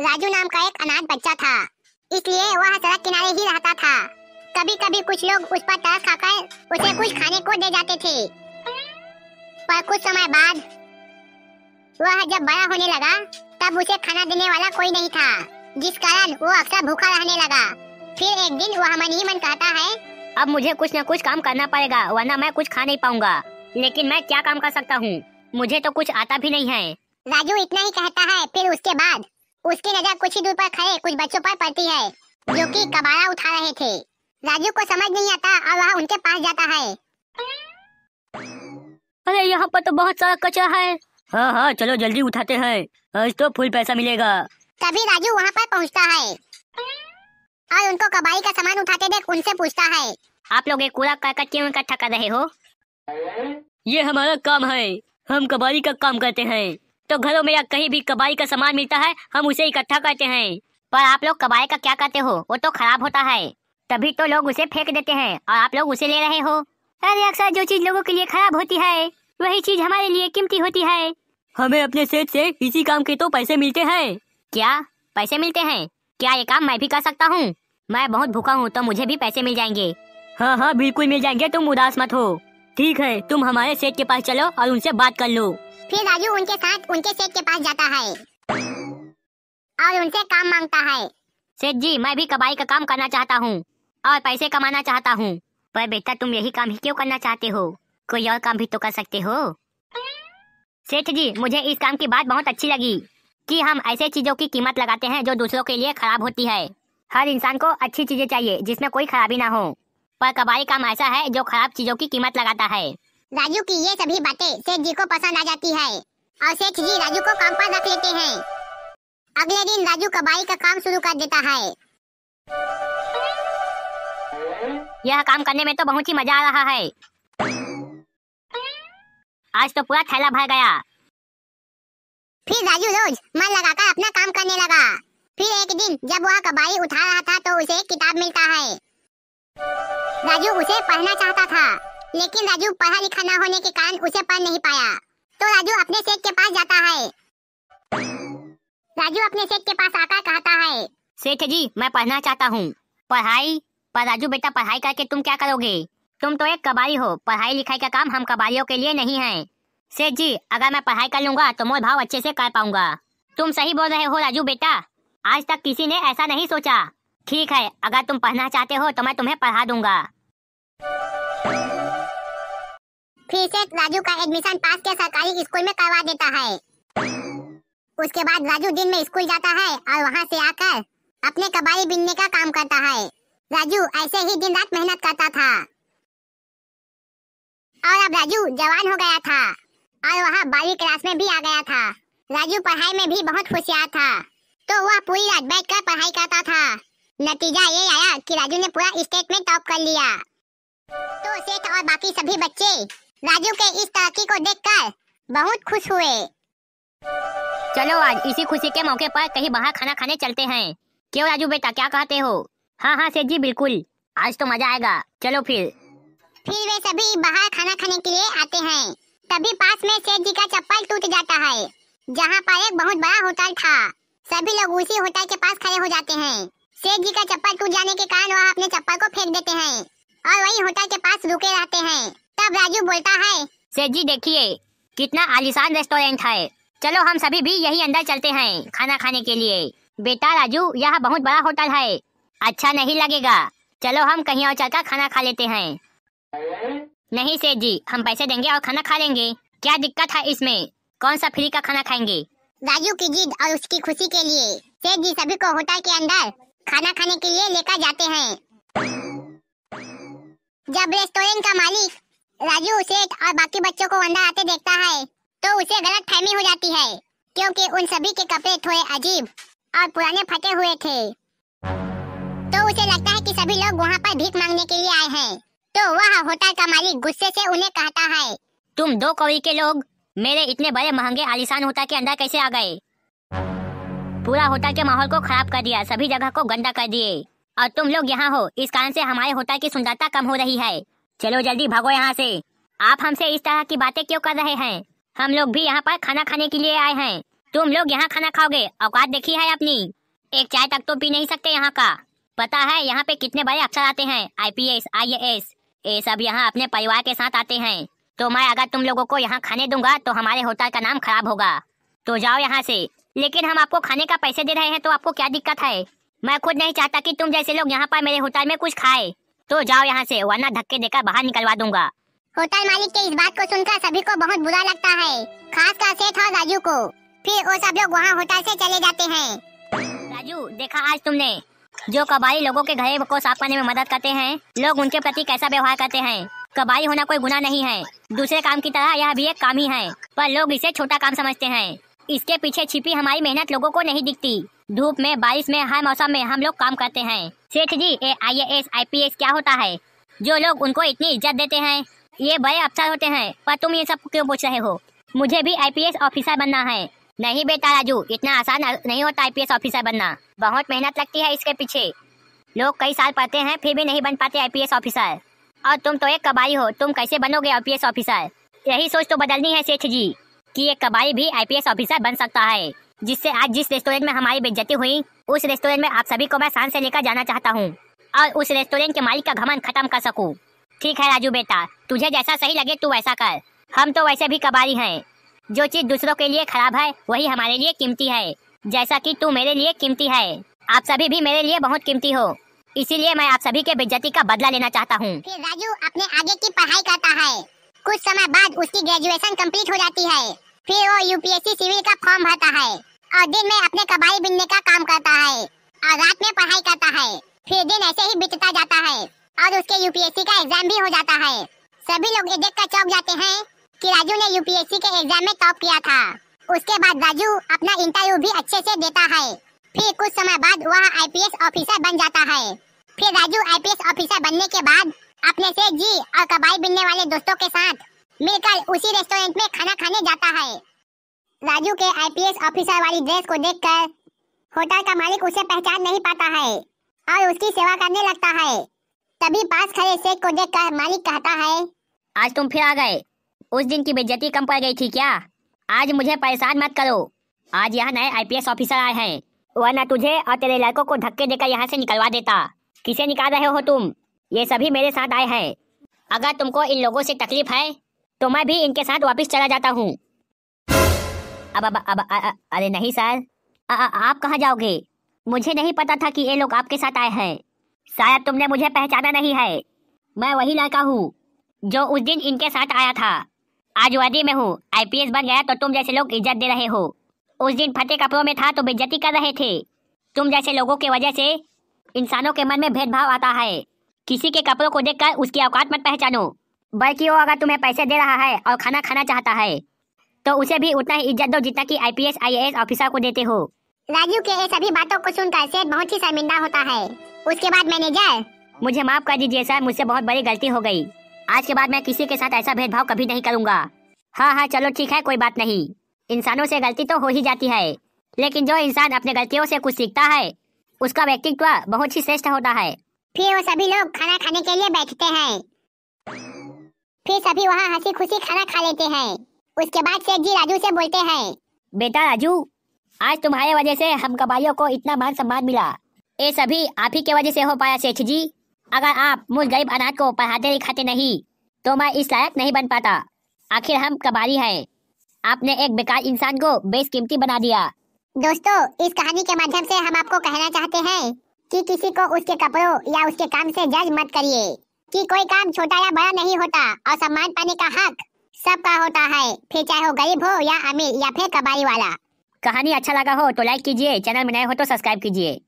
राजू नाम का एक अनाथ बच्चा था, इसलिए वह सड़क किनारे ही रहता था। कभी कभी कुछ लोग उस पर तरस खाकर उसे कुछ खाने को दे जाते थे, पर कुछ समय बाद वह जब बड़ा होने लगा तब उसे खाना देने वाला कोई नहीं था, जिस कारण वो अक्सर भूखा रहने लगा। फिर एक दिन वह मन ही मन कहता है, अब मुझे कुछ न कुछ काम करना पड़ेगा, वरना मैं कुछ खा नहीं पाऊंगा। लेकिन मैं क्या काम कर सकता हूँ? मुझे तो कुछ आता भी नहीं है। राजू इतना ही कहता है। फिर उसके बाद उसकी नजर कुछ ही दूर पर खड़े कुछ बच्चों पर पड़ती है, जो कि कबाड़ा उठा रहे थे। राजू को समझ नहीं आता और वह उनके पास जाता है। अरे यहाँ पर तो बहुत सारा कचरा है। हाँ हाँ, चलो जल्दी उठाते हैं, आज तो फुल पैसा मिलेगा। तभी राजू वहाँ पर पहुँचता है और उनको कबाड़ी का सामान उठाते देख उनसे पूछता है, आप लोग एक कूड़ा करकट क्यों इकट्ठा कर रहे हो? ये हमारा काम है, हम कबाड़ी का काम करते हैं। तो घरों में या कहीं भी कबाड़ी का सामान मिलता है, हम उसे इकट्ठा करते हैं। पर आप लोग कबाड़ी का क्या करते हो? वो तो खराब होता है, तभी तो लोग उसे फेंक देते हैं और आप लोग उसे ले रहे हो। अरे अक्सर जो चीज लोगों के लिए खराब होती है वही चीज हमारे लिए कीमती होती है। हमें अपने सेठ से इसी काम के तो पैसे मिलते हैं। क्या पैसे मिलते हैं? क्या ये काम मैं भी कर सकता हूँ? मैं बहुत भूखा हूँ, तो मुझे भी पैसे मिल जाएंगे। हाँ हाँ बिल्कुल मिल जाएंगे, तुम उदास मत हो। ठीक है, तुम हमारे सेठ के पास चलो और उनसे बात कर लो। फिर राजू उनके साथ उनके सेठ के पास जाता है और उनसे काम मांगता है। सेठ जी, मैं भी कबाड़ी का काम करना चाहता हूँ और पैसे कमाना चाहता हूँ। पर बेटा, तुम यही काम ही क्यों करना चाहते हो? कोई और काम भी तो कर सकते हो। सेठ जी, मुझे इस काम की बात बहुत अच्छी लगी कि हम ऐसे चीजों की कीमत लगाते हैं जो दूसरों के लिए खराब होती है। हर इंसान को अच्छी चीजें चाहिए जिसमें कोई खराबी ना हो, पर कबाड़ी काम ऐसा है जो खराब चीजों की कीमत लगाता है। राजू की ये सभी बातें सेठ जी को पसंद आ जाती है और सेठ जी राजू को काम पर रख लेते हैं। अगले दिन राजू कबाड़ी का काम शुरू कर देता है। यह काम करने में तो बहुत ही मजा आ रहा है। आज तो पूरा थैला भर गया। फिर राजू रोज मन लगाकर अपना काम करने लगा। फिर एक दिन जब वह कबाड़ी उठा रहा था तो उसे एक किताब मिलता है। राजू उसे पढ़ना चाहता था, लेकिन राजू पढ़ा लिखा न होने के कारण उसे पढ़ नहीं पाया। तो राजू अपने सेठ के पास जाता है। राजू अपने सेठ के पास आकर कहता है, सेठ जी, मैं पढ़ना चाहता हूँ। पढ़ाई? पर राजू बेटा, पढ़ाई करके तुम क्या करोगे? तुम तो एक कबाड़ी हो, पढ़ाई लिखाई का काम हम कबाड़ियों के लिए नहीं है। सेठ जी, अगर मैं पढ़ाई कर लूंगा तो मोल भाव अच्छे से कर पाऊंगा। तुम सही बोल रहे हो राजू बेटा, आज तक किसी ने ऐसा नहीं सोचा। ठीक है, अगर तुम पढ़ना चाहते हो तो मैं तुम्हें पढ़ा दूंगा। फिर सेठ राजू का एडमिशन पास के सरकारी स्कूल में करवा देता है। उसके बाद राजू दिन में स्कूल जाता है और वहाँ से आकर अपने कबाड़ी बीनने का काम करता है। राजू ऐसे ही दिन रात मेहनत करता था और अब राजू जवान हो गया था और वह 12वीं क्लास में भी आ गया था। राजू पढ़ाई में भी बहुत होशियार था, तो वह पूरी रात बैठकर पढ़ाई करता था। नतीजा ये आया कि राजू ने पूरा स्टेट में टॉप कर लिया। तो सेठ और बाकी सभी बच्चे राजू के इस तरक्की को देखकर बहुत खुश हुए। चलो आज इसी खुशी के मौके पर कहीं बाहर खाना खाने चलते हैं। क्यों राजू बेटा, क्या कहते हो? हाँ हाँ सेठ जी, बिल्कुल, आज तो मजा आएगा, चलो फिर वे सभी बाहर खाना खाने के लिए आते हैं। तभी पास में सेठ जी का चप्पल टूट जाता है, जहाँ पर एक बहुत बड़ा होटल था। सभी लोग उसी होटल के पास खड़े हो जाते हैं। सेठ जी का चप्पल टूट जाने के कारण वह अपने चप्पल को फेंक देते हैं और वही होटल के पास रुके रहते हैं। तब राजू बोलता है, सेठ जी देखिए, कितना आलीशान रेस्टोरेंट है, चलो हम सभी भी यही अंदर चलते हैं खाना खाने के लिए। बेटा राजू, यह बहुत बड़ा होटल है, अच्छा नहीं लगेगा, चलो हम कहीं और चलकर खाना खा लेते हैं। नहीं सेठ जी, हम पैसे देंगे और खाना खा लेंगे, क्या दिक्कत है इसमें? कौन सा फ्री का खाना खाएंगे? राजू की जिद और उसकी खुशी के लिए सेठ जी सभी को होटल के अंदर खाना खाने के लिए लेकर जाते हैं। जब रेस्टोरेंट का मालिक राजू, सेठ और बाकी बच्चों को अंदर आते देखता है तो उसे गलत फहमी हो जाती है, क्योंकि उन सभी के कपड़े थोड़े अजीब और पुराने फटे हुए थे। तो उसे लगता है कि सभी लोग वहाँ पर भीख मांगने के लिए आए हैं। तो वह होटल का मालिक गुस्से से उन्हें कहता है, तुम 2 कौड़ी के लोग मेरे इतने बड़े महंगे आलीशान होटल के अंदर कैसे आ गए? पूरा होटल के माहौल को खराब कर दिया, सभी जगह को गंदा कर दिए, और तुम लोग यहाँ हो, इस कारण से हमारे होटल की सुंदरता कम हो रही है। चलो जल्दी भागो यहाँ से। आप हमसे इस तरह की बातें क्यों कर रहे हैं? हम लोग भी यहाँ पर खाना खाने के लिए आए हैं, तुम लोग यहाँ खाना खाओगे, औकात देखी है अपनी? एक चाय तक तो पी नहीं सकते यहाँ का। पता है यहाँ पे कितने बड़े अफसर आते हैं, IPS IAS, ये सब यहाँ अपने परिवार के साथ आते हैं। तो मैं अगर तुम लोगों को यहाँ खाने दूंगा तो हमारे होटल का नाम खराब होगा। तो जाओ यहाँ से। लेकिन हम आपको खाने का पैसे दे रहे हैं तो आपको क्या दिक्कत है? मैं खुद नहीं चाहता कि तुम जैसे लोग यहाँ पर मेरे होटल में कुछ खाए। तो जाओ यहाँ से, वरना धक्के देकर बाहर निकलवा दूंगा। होटल मालिक के इस बात को सुनकर सभी को बहुत बुरा लगता है, खासकर सेठ और राजू को। फिर वो सब लोग वहाँ होटल से चले जाते हैं। राजू, देखा आज तुमने जो कबाड़ी लोगों के घर को साफ करने में मदद करते हैं, लोग उनके प्रति कैसा व्यवहार करते हैं। कबाड़ी होना कोई गुनाह नहीं है, दूसरे काम की तरह यह भी एक काम ही है, पर लोग इसे छोटा काम समझते हैं। इसके पीछे छिपी हमारी मेहनत लोगों को नहीं दिखती। धूप में, बारिश में, हर मौसम में हम लोग काम करते हैं। सेठ जी, ये IAS IPS क्या होता है? जो लोग उनको इतनी इज्जत देते हैं, ये बड़े अफसर होते हैं, पर तुम ये सब क्यों पूछ रहे हो? मुझे भी IPS ऑफिसर बनना है। नहीं बेटा राजू, इतना आसान नहीं होता IPS ऑफिसर बनना, बहुत मेहनत लगती है इसके पीछे। लोग कई साल पढ़ते हैं फिर भी नहीं बन पाते IPS ऑफिसर। और तुम तो एक कबाड़ी हो, तुम कैसे बनोगे IPS ऑफिसर? यही सोच तो बदलनी है सेठ जी, कि एक कबाड़ी भी IPS ऑफिसर बन सकता है। जिससे आज जिस रेस्टोरेंट में हमारी बेइज्जती हुई, उस रेस्टोरेंट में आप सभी को मैं शान से लेकर जाना चाहता हूँ और उस रेस्टोरेंट के मालिक का घमंड खत्म कर सकूँ। ठीक है राजू बेटा, तुझे जैसा सही लगे तू वैसा कर। हम तो वैसे भी कबाड़ी हैं। जो चीज दूसरों के लिए खराब है वही हमारे लिए कीमती है, जैसा कि तू मेरे लिए कीमती है। आप सभी भी मेरे लिए बहुत कीमती हो, इसीलिए मैं आप सभी के बेइज्जती का बदला लेना चाहता हूँ। फिर राजू अपने आगे की पढ़ाई करता है। कुछ समय बाद उसकी ग्रेजुएशन कंप्लीट हो जाती है। फिर वो UPSC सिविल का फॉर्म भरता है और दिन में अपने कबाड़ी बिनने का काम करता है और रात में पढ़ाई करता है। फिर दिन ऐसे ही बीतता जाता है और उसके UPSC का एग्जाम भी हो जाता है। सभी लोग ये देखकर चौंक जाते हैं कि राजू ने UPSC के एग्जाम में टॉप किया था। उसके बाद राजू अपना इंटरव्यू भी अच्छे से देता है। फिर कुछ समय बाद वह IPS ऑफिसर बन जाता है। फिर राजू IPS ऑफिसर बनने के बाद अपने सेठ जी और कबाड़ी बिनने वाले दोस्तों के साथ मिलकर उसी रेस्टोरेंट में खाना खाने जाता है। राजू के IPS ऑफिसर वाली ड्रेस को देखकर होटल का मालिक उसे पहचान नहीं पाता है और उसकी सेवा करने लगता है। तभी पास खड़े सेठ को देखकर मालिक कहता है, आज तुम फिर आ गए। उस दिन की बेइज्जती कम पड़ गई थी क्या? आज मुझे परेशान मत करो। आज यहाँ नए IPS ऑफिसर आए हैं, वरना तुझे और तेरे लड़कों को धक्के देकर यहाँ से निकलवा देता। किसे निकाल रहे हो तुम? ये सभी मेरे साथ आए हैं। अगर तुमको इन लोगों से तकलीफ है तो मैं भी इनके साथ वापस चला जाता हूँ। अरे नहीं सर, आप कहाँ जाओगे? मुझे नहीं पता था कि ये लोग आपके साथ आए हैं। शायद तुमने मुझे पहचाना नहीं है। मैं वही लड़का हूँ जो उस दिन इनके साथ आया था। आज वादी में हूँ, IPS बन गया तो तुम जैसे लोग इज्जत दे रहे हो। उस दिन फटे कपड़ों में था तो बेइज्जती कर रहे थे। तुम जैसे लोगों की वजह से इंसानों के मन में भेदभाव आता है। किसी के कपड़ों को देखकर उसकी औकात मत पहचानो, बल्कि वो अगर तुम्हें पैसे दे रहा है और खाना खाना चाहता है तो उसे भी उतना ही इज्जत दो जितना कि IPS IAS ऑफिसर को देते हो। राजू के ये सभी बातों को सुनकर सेठ बहुत ही शर्मिंदा होता है। उसके बाद मैनेजर, मुझे माफ कर दीजिए सर, मुझसे बहुत बड़ी गलती हो गई। आज के बाद मैं किसी के साथ ऐसा भेदभाव कभी नहीं करूंगा। हाँ चलो ठीक है, कोई बात नहीं। इंसानों से गलती तो हो ही जाती है, लेकिन जो इंसान अपने गलतियों से कुछ सीखता है उसका व्यक्तित्व बहुत ही श्रेष्ठ होता है। फिर वो सभी लोग खाना खाने के लिए बैठते हैं। फिर सभी वहाँ हंसी खुशी खाना खा लेते हैं। उसके बाद सेठ जी राजू से बोलते हैं, बेटा राजू, आज तुम्हारे वजह से हम कबाड़ियों को इतना मान सम्मान मिला। ये सभी आप ही के वजह से हो पाया सेठ जी। अगर आप मुझ गरीब अनाथ को पढ़ाते लिखाते नहीं तो मैं इस लायक नहीं बन पाता। आखिर हम कबाड़ी हैं। आपने एक बेकार इंसान को बेशकीमती बना दिया। दोस्तों, इस कहानी के माध्यम से हम आपको कहना चाहते हैं कि किसी को उसके कपड़ों या उसके काम से जज मत करिए, कि कोई काम छोटा या बड़ा नहीं होता और सम्मान पाने का हक सबका होता है, फिर चाहे वो गरीब हो या अमीर या फिर कबाड़ी वाला। कहानी अच्छा लगा हो तो लाइक कीजिए, चैनल में नए हो तो सब्सक्राइब कीजिए।